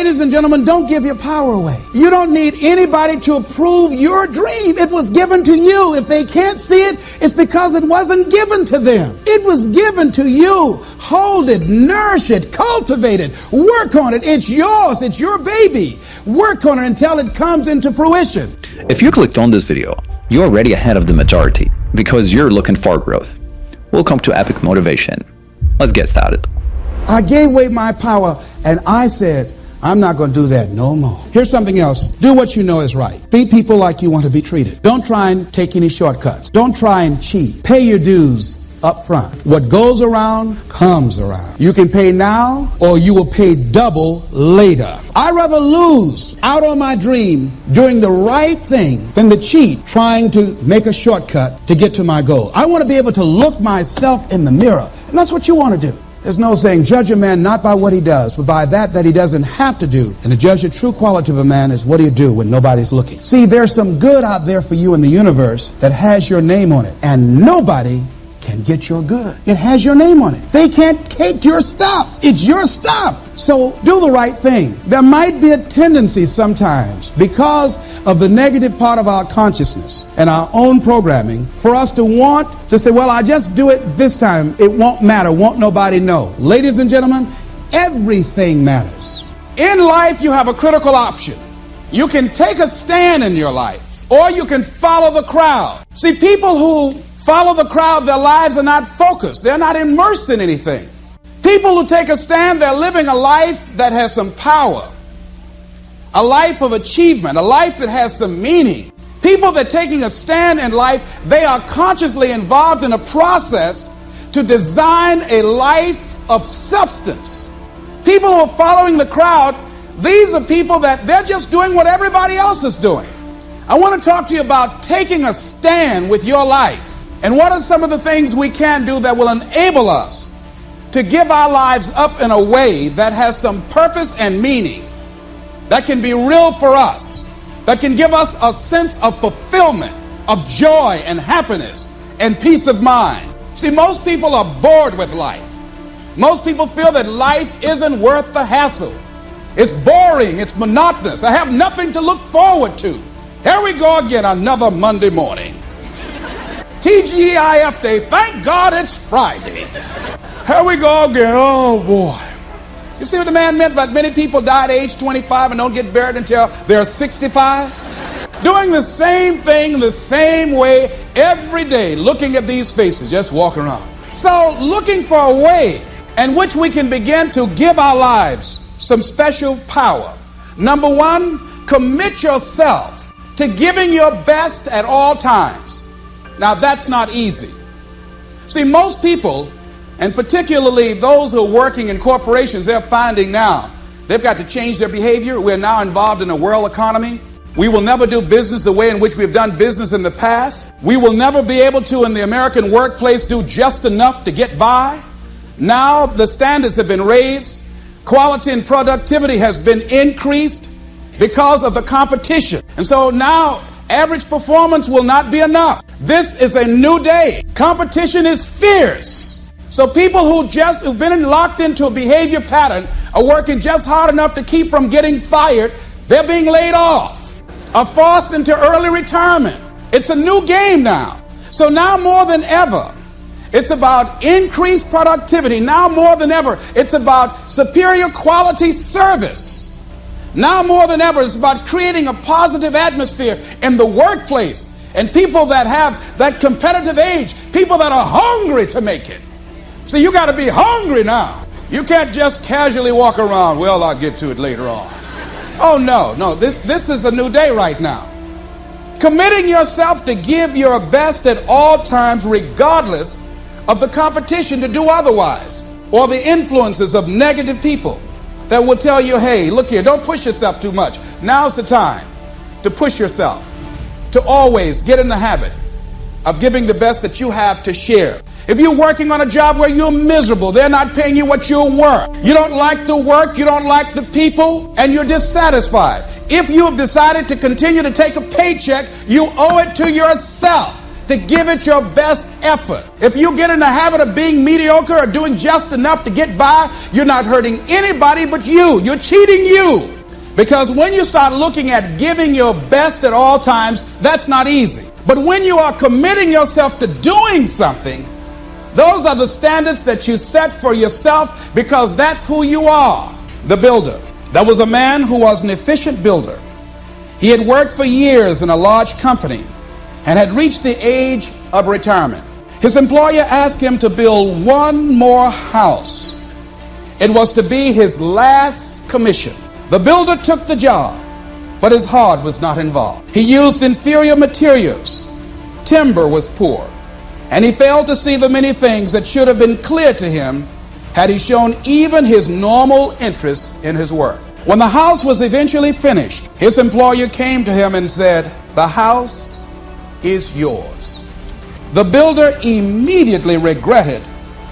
Ladies and gentlemen, don't give your power away. You don't need anybody to approve your dream. It was given to you. If they can't see it, it's because it wasn't given to them. It was given to you. Hold it, nourish it, cultivate it, work on it. It's yours. It's your baby. Work on it until it comes into fruition. If you clicked on this video, you're already ahead of the majority because you're looking for growth. Welcome to Epic Motivation. Let's get started. I gave away my power and I said, I'm not going to do that no more. Here's something else. Do what you know is right. Treat people like you want to be treated. Don't try and take any shortcuts. Don't try and cheat. Pay your dues up front. What goes around comes around. You can pay now or you will pay double later. I'd rather lose out on my dream doing the right thing than to cheat trying to make a shortcut to get to my goal. I want to be able to look myself in the mirror. And that's what you want to do. There's no saying, judge a man not by what he does, but by that he doesn't have to do. And to judge the true quality of a man is what do you do when nobody's looking. See, there's some good out there for you in the universe that has your name on it. And nobody can get your good. It has your name on it. They can't take your stuff. It's your stuff. So do the right thing. There might be a tendency sometimes because of the negative part of our consciousness and our own programming for us to want to say, well, I just do it this time. It won't matter. Won't nobody know. Ladies and gentlemen, everything matters. In life, you have a critical option. You can take a stand in your life or you can follow the crowd. See, people who follow the crowd, their lives are not focused. They're not immersed in anything. People who take a stand, they're living a life that has some power, a life of achievement, a life that has some meaning. People that are taking a stand in life, they are consciously involved in a process to design a life of substance. People who are following the crowd, these are people that they're just doing what everybody else is doing. I want to talk to you about taking a stand with your life. And what are some of the things we can do that will enable us to give our lives up in a way that has some purpose and meaning, that can be real for us, that can give us a sense of fulfillment, of joy and happiness and peace of mind. See, most people are bored with life. Most people feel that life isn't worth the hassle. It's boring, it's monotonous. I have nothing to look forward to. Here we go again, another Monday morning. TGIF Day, thank God it's Friday. Here we go again, oh boy. You see what the man meant by many people die at age 25 and don't get buried until they're 65? Doing the same thing the same way every day, looking at these faces, just walking around. So looking for a way in which we can begin to give our lives some special power. Number one, commit yourself to giving your best at all times. Now, that's not easy. See, most people, and particularly those who are working in corporations, they're finding now they've got to change their behavior. We're now involved in a world economy. We will never do business the way in which we've done business in the past. We will never be able to, in the American workplace, do just enough to get by. Now the standards have been raised. Quality and productivity has been increased because of the competition. And so now average performance will not be enough. This is a new day. Competition is fierce. So people who've been locked into a behavior pattern are working just hard enough to keep from getting fired. They're being laid off, are forced into early retirement. It's a new game now. So now more than ever, it's about increased productivity. Now more than ever, it's about superior quality service. Now more than ever, it's about creating a positive atmosphere in the workplace and people that have that competitive age, people that are hungry to make it. See, you got to be hungry now. You can't just casually walk around, well, I'll get to it later on. Oh, no, this is a new day right now. Committing yourself to give your best at all times, regardless of the competition to do otherwise, or the influences of negative people that will tell you, hey, look here, don't push yourself too much. Now's the time to push yourself, to always get in the habit of giving the best that you have to share. If you're working on a job where you're miserable, they're not paying you what you're worth, you don't like the work, you don't like the people, and you're dissatisfied. If you have decided to continue to take a paycheck, you owe it to yourself to give it your best effort. If you get in the habit of being mediocre or doing just enough to get by, you're not hurting anybody but you. You're cheating you. Because when you start looking at giving your best at all times, that's not easy. But when you are committing yourself to doing something, those are the standards that you set for yourself, because that's who you are. The builder. There was a man who was an efficient builder. He had worked for years in a large company and had reached the age of retirement. His employer asked him to build one more house. It was to be his last commission. The builder took the job, but his heart was not involved. He used inferior materials. Timber was poor, and he failed to see the many things that should have been clear to him had he shown even his normal interest in his work. When the house was eventually finished, his employer came to him and said, "The house is yours." The builder immediately regretted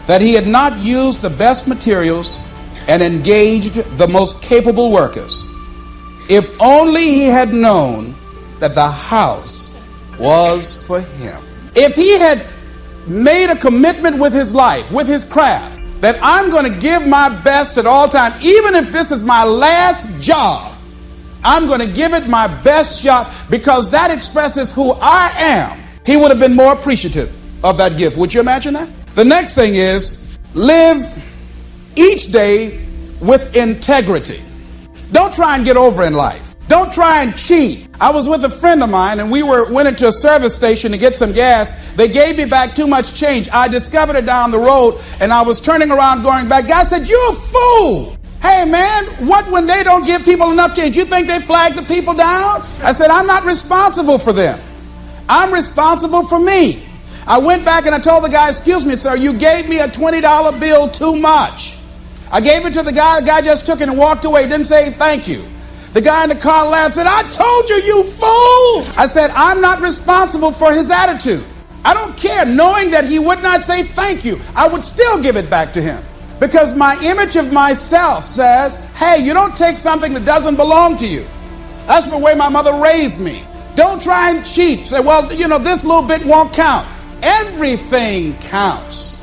that he had not used the best materials and engaged the most capable workers. If only he had known that the house was for him. If he had made a commitment with his life, with his craft, that I'm going to give my best at all times, even if this is my last job, I'm going to give it my best shot because that expresses who I am, he would have been more appreciative of that gift. Would you imagine that? The next thing is live each day with integrity. Don't try and get over in life. Don't try and cheat. I was with a friend of mine and we went into a service station to get some gas. They gave me back too much change. I discovered it down the road and I was turning around going back. Guy said, "You're a fool. Hey man, what when they don't give people enough change? You think they flag the people down?" I said, "I'm not responsible for them. I'm responsible for me." I went back and I told the guy, "Excuse me, sir, you gave me a $20 bill too much." I gave it to the guy just took it and walked away, didn't say thank you. The guy in the car laughed, said, "I told you, you fool." I said, I'm not responsible for his attitude. I don't care, knowing that he would not say thank you, I would still give it back to him. Because my image of myself says, hey, you don't take something that doesn't belong to you. That's the way my mother raised me. Don't try and cheat. Say, well, this little bit won't count. Everything counts.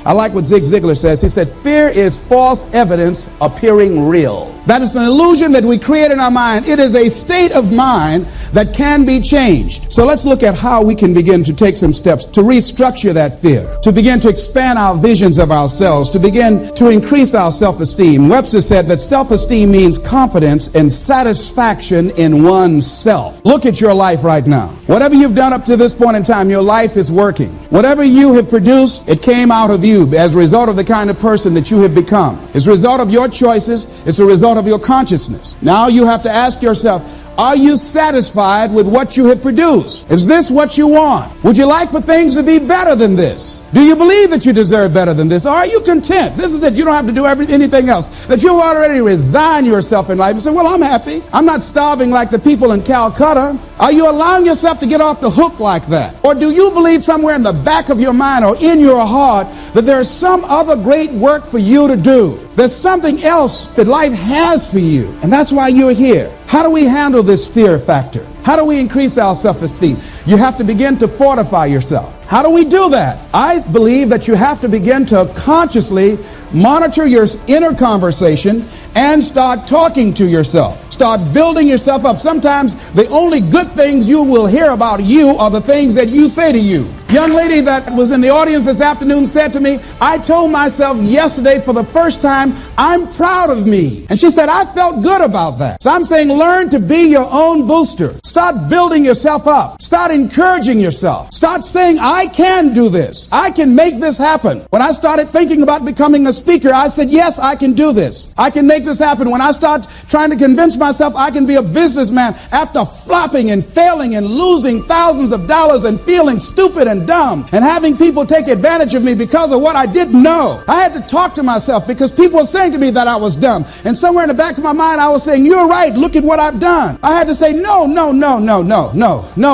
I like what Zig Ziglar says. He said, fear is false evidence appearing real. That is an illusion that we create in our mind. It is a state of mind that can be changed. So let's look at how we can begin to take some steps to restructure that fear, to begin to expand our visions of ourselves, to begin to increase our self-esteem. Webster said that self-esteem means confidence and satisfaction in oneself. Look at your life right now. Whatever you've done up to this point in time, your life is working. Whatever you have produced, it came out of you as a result of the kind of person that you have become. It's a result of your choices. It's a result of your consciousness. Now you have to ask yourself, are you satisfied with what you have produced? Is this what you want? Would you like for things to be better than this? Do you believe that you deserve better than this? Or are you content? This is it. You don't have to do anything else. That you've already resigned yourself in life and say, well, I'm happy. I'm not starving like the people in Calcutta. Are you allowing yourself to get off the hook like that? Or do you believe somewhere in the back of your mind or in your heart that there's some other great work for you to do? There's something else that life has for you. And that's why you're here. How do we handle this fear factor? How do we increase our self-esteem? You have to begin to fortify yourself. How do we do that? I believe that you have to begin to consciously monitor your inner conversation and start talking to yourself. Start building yourself up. Sometimes the only good things you will hear about you are the things that you say to you. Young lady that was in the audience this afternoon said to me, I told myself yesterday for the first time, I'm proud of me. And she said, I felt good about that. So I'm saying learn to be your own booster. Start building yourself up. Start encouraging yourself. Start saying, I can do this. I can make this happen. When I started thinking about becoming a speaker, I said, yes, I can do this. I can make this happen. When I start trying to convince myself I can be a businessman after flopping and failing and losing thousands of dollars and feeling stupid and dumb and having people take advantage of me because of what I didn't know. I had to talk to myself because people were saying to me that I was dumb. And somewhere in the back of my mind, I was saying, you're right, look at what I've done. I had to say, no,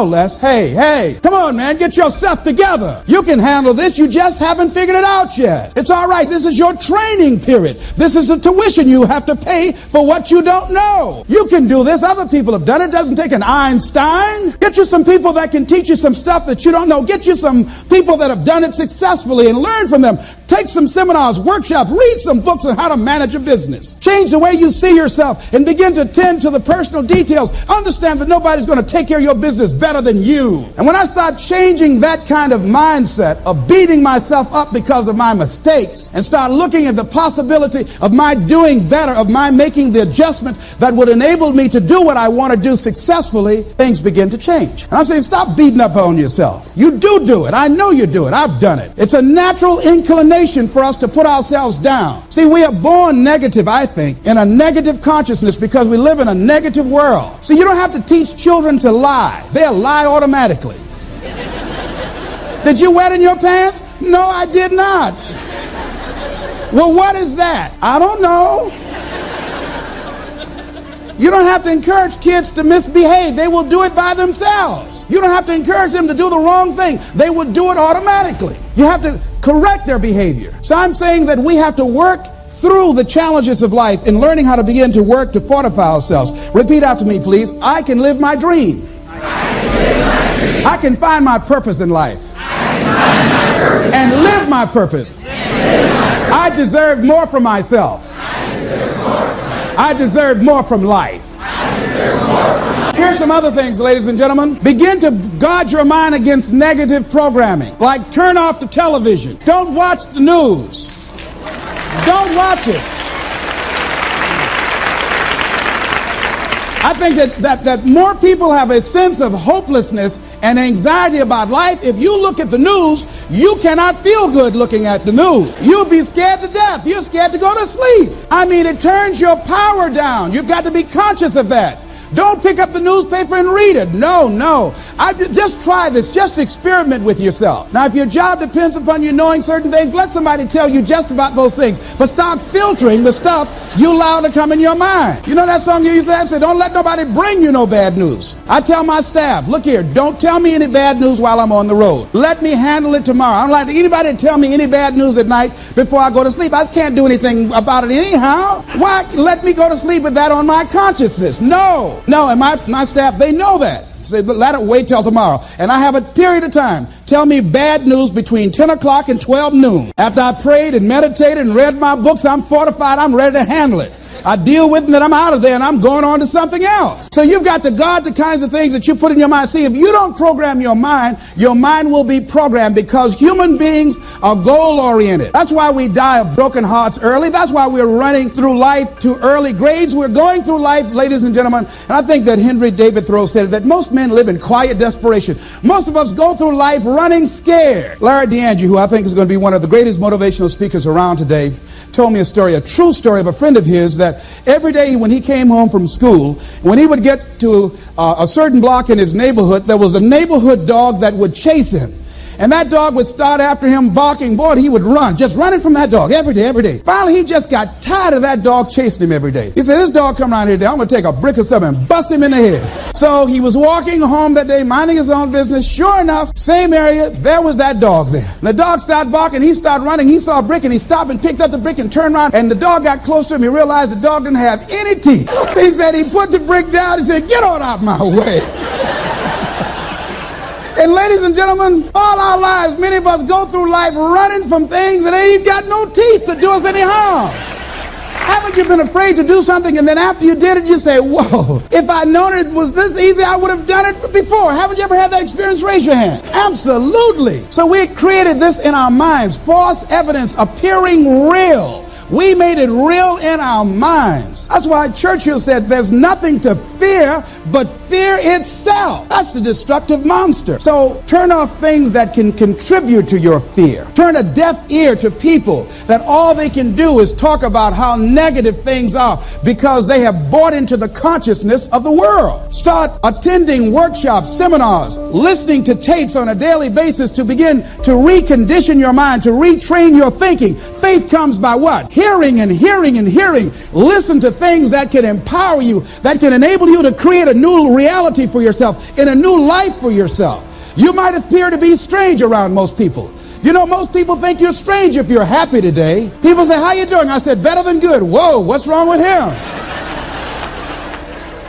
Les. Hey, come on, man, get yourself together. You can handle this, you just haven't figured it out yet. It's all right, this is your training period. This is the tuition you have to pay for what you don't know. You can do this, other people have done it. It doesn't take an Einstein. Get you some people that can teach you some stuff that you don't know. Get you some people that have done it successfully and learn from them. Take some seminars, workshops, read some books on how to manage a business. Change the way you see yourself and begin to tend to the personal details. Understand that nobody's going to take care of your business better than you. And when I start changing that kind of mindset of beating myself up because of my mistakes and start looking at the possibility of my doing better, of my making the adjustment that would enable me to do what I want to do successfully, things begin to change. And I'm saying, stop beating up on yourself. You do it. I know you do it. I've done it. It's a natural inclination for us to put ourselves down. See, we are born negative, I think, in a negative consciousness because we live in a negative world. See, you don't have to teach children to lie. They'll lie automatically. Did you wet in your pants? No, I did not. Well, what is that? I don't know. You don't have to encourage kids to misbehave. They will do it by themselves. You don't have to encourage them to do the wrong thing. They will do it automatically. You have to correct their behavior. So I'm saying that we have to work through the challenges of life in learning how to begin to work to fortify ourselves. Repeat after me, please. I can live my dream. I can find my purpose in life. And live my purpose. I deserve more from myself. I deserve more from life. Here's some other things, ladies and gentlemen. Begin to guard your mind against negative programming. Like turn off the television. Don't watch the news. Don't watch it. I think that more people have a sense of hopelessness and anxiety about life. If you look at the news, you cannot feel good looking at the news. You'll be scared to death. You're scared to go to sleep. I mean, it turns your power down. You've got to be conscious of that. Don't pick up the newspaper and read it. No. Just try this. Just experiment with yourself. Now, if your job depends upon you knowing certain things, let somebody tell you just about those things. But start filtering the stuff you allow to come in your mind. You know that song you used to have? Say, don't let nobody bring you no bad news. I tell my staff, look here, don't tell me any bad news while I'm on the road. Let me handle it tomorrow. I don't like anybody to tell me any bad news at night before I go to sleep. I can't do anything about it anyhow. Why let me go to sleep with that on my consciousness? No, and my staff, they know that. Say, let it wait till tomorrow. And I have a period of time. Tell me bad news between 10 o'clock and 12 noon. After I prayed and meditated and read my books, I'm fortified, I'm ready to handle it. I deal with it, and then I'm out of there, and I'm going on to something else. So you've got to guard the kinds of things that you put in your mind. See, if you don't program your mind will be programmed, because human beings are goal-oriented. That's why we die of broken hearts early. That's why we're running through life to early grades. We're going through life, ladies and gentlemen, and I think that Henry David Thoreau said that most men live in quiet desperation. Most of us go through life running scared. Larry DeAndre, who I think is going to be one of the greatest motivational speakers around today, told me a true story of a friend of his that every day when he came home from school, when he would get to a certain block in his neighborhood, there was a neighborhood dog that would chase him. And that dog would start after him barking. Boy, he would run, just running from that dog every day. Finally, he just got tired of that dog chasing him every day. He said, this dog come around here today, I'm going to take a brick or something and bust him in the head. So he was walking home that day, minding his own business. Sure enough, same area, there was that dog there. And the dog started barking, he started running, he saw a brick, and he stopped and picked up the brick and turned around. And the dog got close to him, he realized the dog didn't have any teeth. He said he put the brick down, he said, get on out my way. And ladies and gentlemen, all our lives, many of us go through life running from things that ain't got no teeth to do us any harm. Haven't you been afraid to do something, and then after you did it, you say, whoa, if I'd known it was this easy, I would have done it before. Haven't you ever had that experience? Raise your hand. Absolutely. So we created this in our minds, false evidence appearing real. We made it real in our minds. That's why Churchill said there's nothing to fear but fear itself. That's the destructive monster. So turn off things that can contribute to your fear. Turn a deaf ear to people that all they can do is talk about how negative things are because they have bought into the consciousness of the world. Start attending workshops, seminars, listening to tapes on a daily basis to begin to recondition your mind, to retrain your thinking. Faith comes by what? Hearing and hearing and hearing. Listen to things that can empower you, that can enable you to create a new reality for yourself, in a new life for yourself. You might appear to be strange around most people. You know, most people think you're strange if you're happy today. People say, how you doing? I said, better than good. Whoa, what's wrong with him?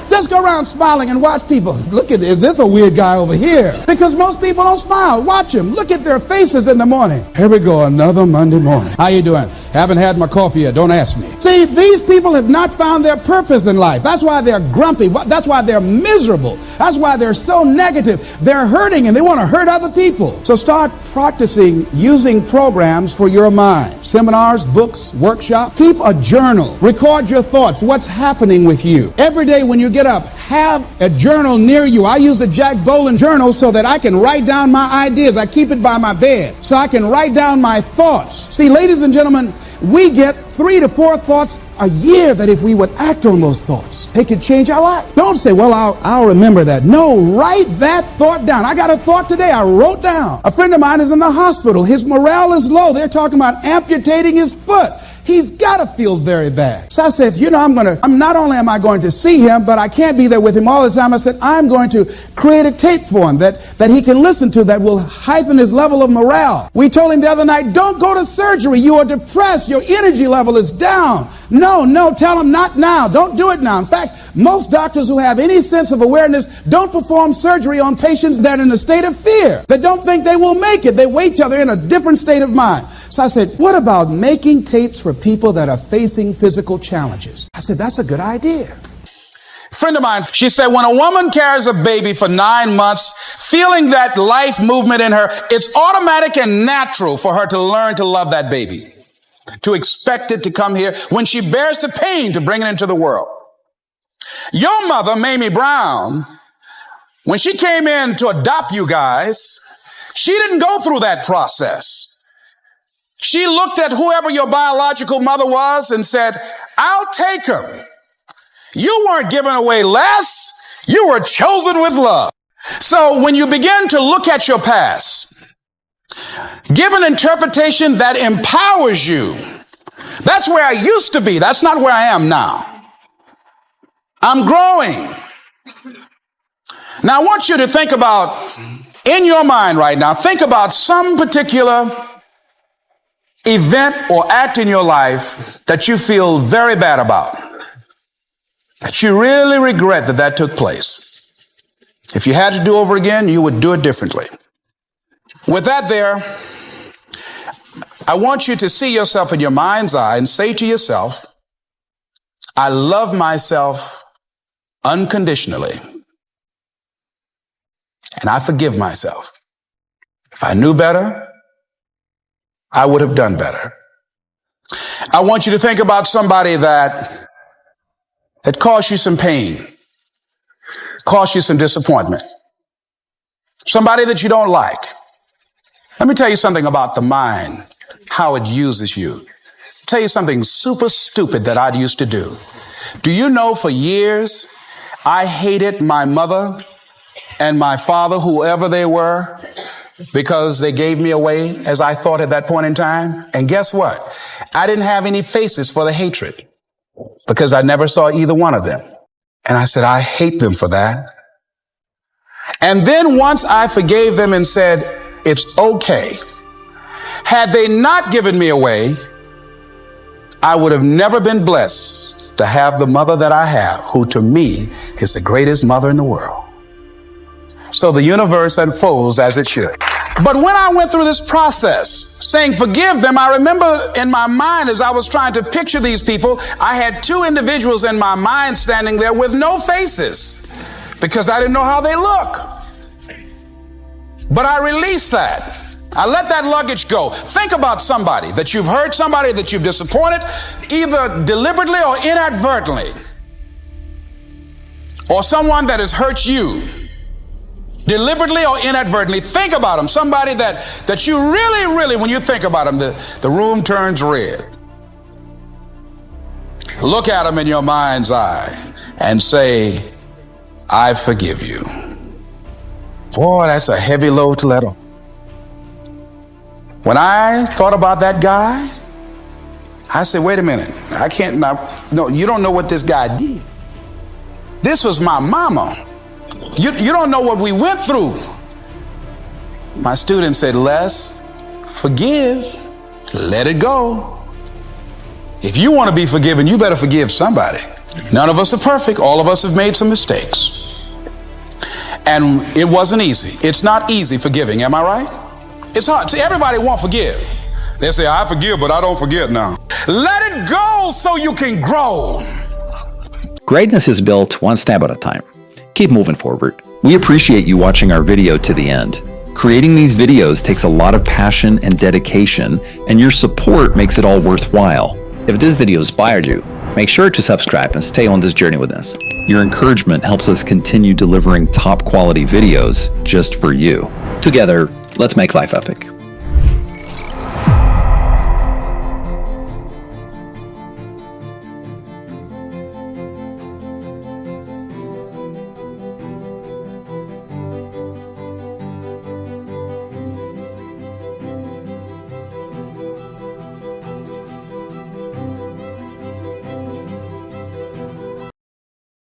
Just go around smiling and watch people. Look at this. Is this a weird guy over here? Because most people don't smile. Watch them. Look at their faces in the morning. Here we go, another Monday morning. How you doing? Haven't had my coffee yet. Don't ask me. See, these people have not found their purpose in life. That's why they're grumpy. That's why they're miserable. That's why they're so negative. They're hurting and they want to hurt other people. So start practicing using programs for your mind. Seminars, books, workshops. Keep a journal. Record your thoughts. What's happening with you? Every day when you get up, have a journal near you. I use a Jack Boland journal so that I can write down my ideas. I keep it by my bed so I can write down my thoughts. See, ladies and gentlemen, we get 3 to 4 thoughts a year that if we would act on those thoughts, they could change our life. Don't say, well, I'll remember that. No, write that thought down. I got a thought today I wrote down. A friend of mine is in the hospital. His morale is low. They're talking about amputating his foot. He's got to feel very bad. So I said, you know, not only am I going to see him, but I can't be there with him all the time. I said, I'm going to create a tape for him that he can listen to that will heighten his level of morale. We told him the other night, don't go to surgery. You are depressed. Your energy level is down. No, tell him not now. Don't do it now. In fact, most doctors who have any sense of awareness don't perform surgery on patients that are in a state of fear, that don't think they will make it. They wait till they're in a different state of mind. So I said, what about making tapes for people that are facing physical challenges? I said, that's a good idea. A friend of mine, she said, when a woman carries a baby for 9 months, feeling that life movement in her, it's automatic and natural for her to learn to love that baby, to expect it to come here when she bears the pain to bring it into the world. Your mother, Mamie Brown, when she came in to adopt you guys, she didn't go through that process. She looked at whoever your biological mother was and said, I'll take him. You weren't given away less. You were chosen with love. So when you begin to look at your past, give an interpretation that empowers you. That's where I used to be. That's not where I am now. I'm growing. Now I want you to think about, in your mind right now, think about some particular event or act in your life that you feel very bad about, that you really regret that took place. If you had to do over again, you would do it differently. With that there, I want you to see yourself in your mind's eye and say to yourself, I love myself unconditionally, and I forgive myself. If I knew better, I would have done better. I want you to think about somebody that caused you some pain, caused you some disappointment, somebody that you don't like. Let me tell you something about the mind, how it uses you. I'll tell you something super stupid that I used to do. Do you know for years I hated my mother and my father, whoever they were, because they gave me away as I thought at that point in time? And guess what? I didn't have any faces for the hatred because I never saw either one of them. And I said, I hate them for that. And then once I forgave them and said, it's okay, had they not given me away, I would have never been blessed to have the mother that I have, who to me is the greatest mother in the world. So the universe unfolds as it should. But when I went through this process, saying forgive them, I remember in my mind as I was trying to picture these people, I had 2 individuals in my mind standing there with no faces because I didn't know how they look. But I released that. I let that luggage go. Think about somebody that you've hurt, somebody that you've disappointed, either deliberately or inadvertently, or someone that has hurt you, deliberately or inadvertently. Think about them, somebody that you really, when you think about them, the room turns red. Look at them in your mind's eye and say, I forgive you. Boy, that's a heavy load to let on. When I thought about that guy, I said, wait a minute, I can't, no, you don't know what this guy did. This was my mama. You don't know what we went through. My student said, Les, forgive, let it go. If you want to be forgiven, you better forgive somebody. None of us are perfect. All of us have made some mistakes. And it wasn't easy. It's not easy forgiving, am I right? It's hard. See, everybody won't forgive. They say, I forgive, but I don't forget now. Let it go so you can grow. Greatness is built one step at a time. Keep moving forward. We appreciate you watching our video to the end. Creating these videos takes a lot of passion and dedication, and your support makes it all worthwhile. If this video inspired you, make sure to subscribe and stay on this journey with us. Your encouragement helps us continue delivering top quality videos just for you. Together, let's make life epic.